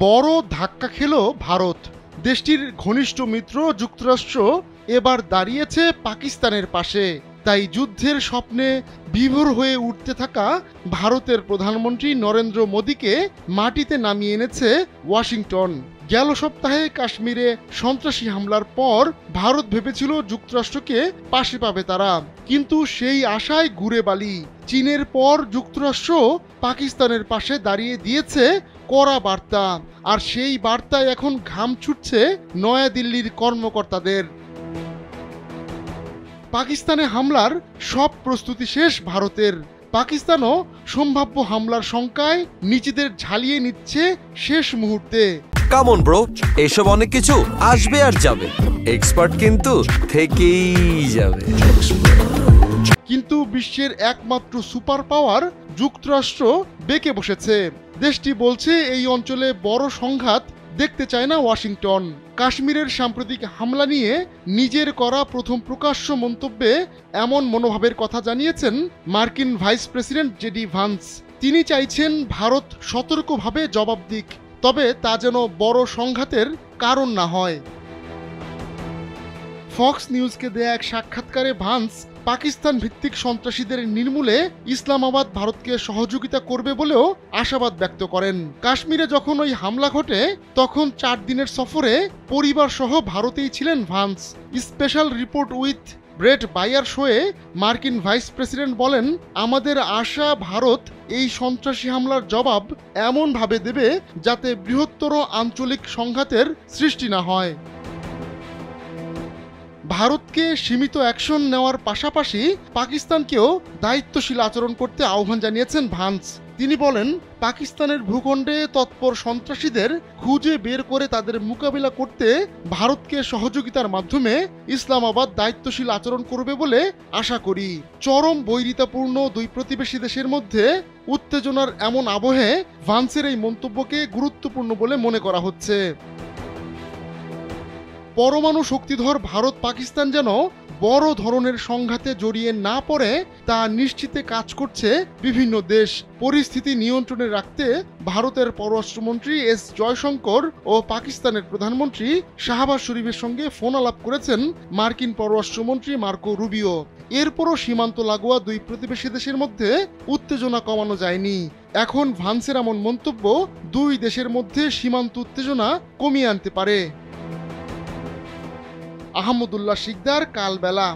বড় ধাক্কা খেল ভারত। দেশটির ঘনিষ্ঠ মিত্র যুক্তরাষ্ট্র এবার দাঁড়িয়েছে পাকিস্তানের পাশে। তাই যুদ্ধের স্বপ্নে বিভোর হয়ে উঠতে থাকা ভারতের প্রধানমন্ত্রী নরেন্দ্র মোদীকে মাটিতে নামিয়ে এনেছে ওয়াশিংটন। গেল সপ্তাহে কাশ্মীরে সন্ত্রাসী হামলার পর ভারত ভেবেছিল যুক্তরাষ্ট্রকে পাশে পাবে তারা, কিন্তু সেই আশায় ঘুরে বালি। চীনের পর যুক্তরাষ্ট্র পাকিস্তানের পাশে দাঁড়িয়ে দিয়েছে কড়া বার্তা, আর সেই বার্তায় এখন ঘাম ছুটছে নয়াদিল্লির কর্মকর্তাদের। পাকিস্তানে হামলার সব প্রস্তুতি শেষ ভারতের। পাকিস্তানও সম্ভাব্য হামলার শঙ্কায় নিজেদের ঝালিয়ে নিচ্ছে শেষ মুহূর্তে। কামন ব্রো, এসব অনেক কিছু আসবে আর যাবে, এক্সপার্ট কিন্তু থেকেই যাবে। কিন্তু বিশ্বের একমাত্র সুপার পাওয়ার যুক্তরাষ্ট্র বেঁকে বসেছে। দেশটি বলছে এই অঞ্চলে বড় সংঘাত দেখতে চায় না ওয়াশিংটন। কাশ্মীরের সাম্প্রতিক হামলা নিয়ে নিজের করা প্রথম প্রকাশ্য মন্তব্যে এমন মনোভাবের কথা জানিয়েছেন মার্কিন ভাইস প্রেসিডেন্ট জেডি ভান্স। তিনি চাইছেন ভারত সতর্কভাবে জবাব দিক, তবে তা যেন বড় সংঘাতের কারণ না হয়। ফক্স নিউজকে দেয়া এক সাক্ষাৎকারে ভান্স পাকিস্তান ভিত্তিক সন্ত্রাসীদের নির্মূলে ইসলামাবাদ ভারতকে সহযোগিতা করবে বলেও আশাবাদ ব্যক্ত করেন। কাশ্মীরে যখন ওই হামলা ঘটে তখন 4 দিনের সফরে পরিবার সহ ভারতেই ছিলেন Vance. Special report with Bret Baier শোয়ে মার্কিন ভাইস প্রেসিডেন্ট বলেন, আমাদের আশা ভারত এই সন্ত্রাসী হামলার জবাব এমনভাবে দেবে যাতে বৃহত্তর আঞ্চলিক সংঘাতের সৃষ্টি না হয়। ভারতকে সীমিত অ্যাকশন নেওয়ার পাশাপাশি পাকিস্তানকেও দায়িত্বশীল আচরণ করতে আহ্বান জানিয়েছেন ভান্স। তিনি বলেন, পাকিস্তানের ভূখণ্ডে তৎপর সন্ত্রাসীদের খুঁজে বের করে তাদের মোকাবিলা করতে ভারতকে সহযোগিতার মাধ্যমে ইসলামাবাদ দায়িত্বশীল আচরণ করবে বলে আশা করি। চরম বৈরিতাপূর্ণ দুই প্রতিবেশী দেশের মধ্যে উত্তেজনার এমন আবহে ভান্সের এই মন্তব্যকে গুরুত্বপূর্ণ বলে মনে করা হচ্ছে। পরমাণু শক্তিধর ভারত পাকিস্তান যেন বড় ধরনের সংঘাতে জড়িয়ে না পড়ে তা নিশ্চিতে কাজ করছে বিভিন্ন দেশ। পরিস্থিতি নিয়ন্ত্রণে রাখতে ভারতের পররাষ্ট্রমন্ত্রী এস জয়শঙ্কর ও পাকিস্তানের প্রধানমন্ত্রী শাহবাজ শরীফের সঙ্গে ফোন আলাপ করেছেন মার্কিন পররাষ্ট্রমন্ত্রী মার্কো রুবিও। এরপরও সীমান্ত লাগোয়া দুই প্রতিবেশী দেশের মধ্যে উত্তেজনা কমানো যায়নি। এখন ভান্সের এমন মন্তব্য দুই দেশের মধ্যে সীমান্ত উত্তেজনা কমিয়ে আনতে পারে। আহমদুল্লাহ শিকদার, কালবেলা।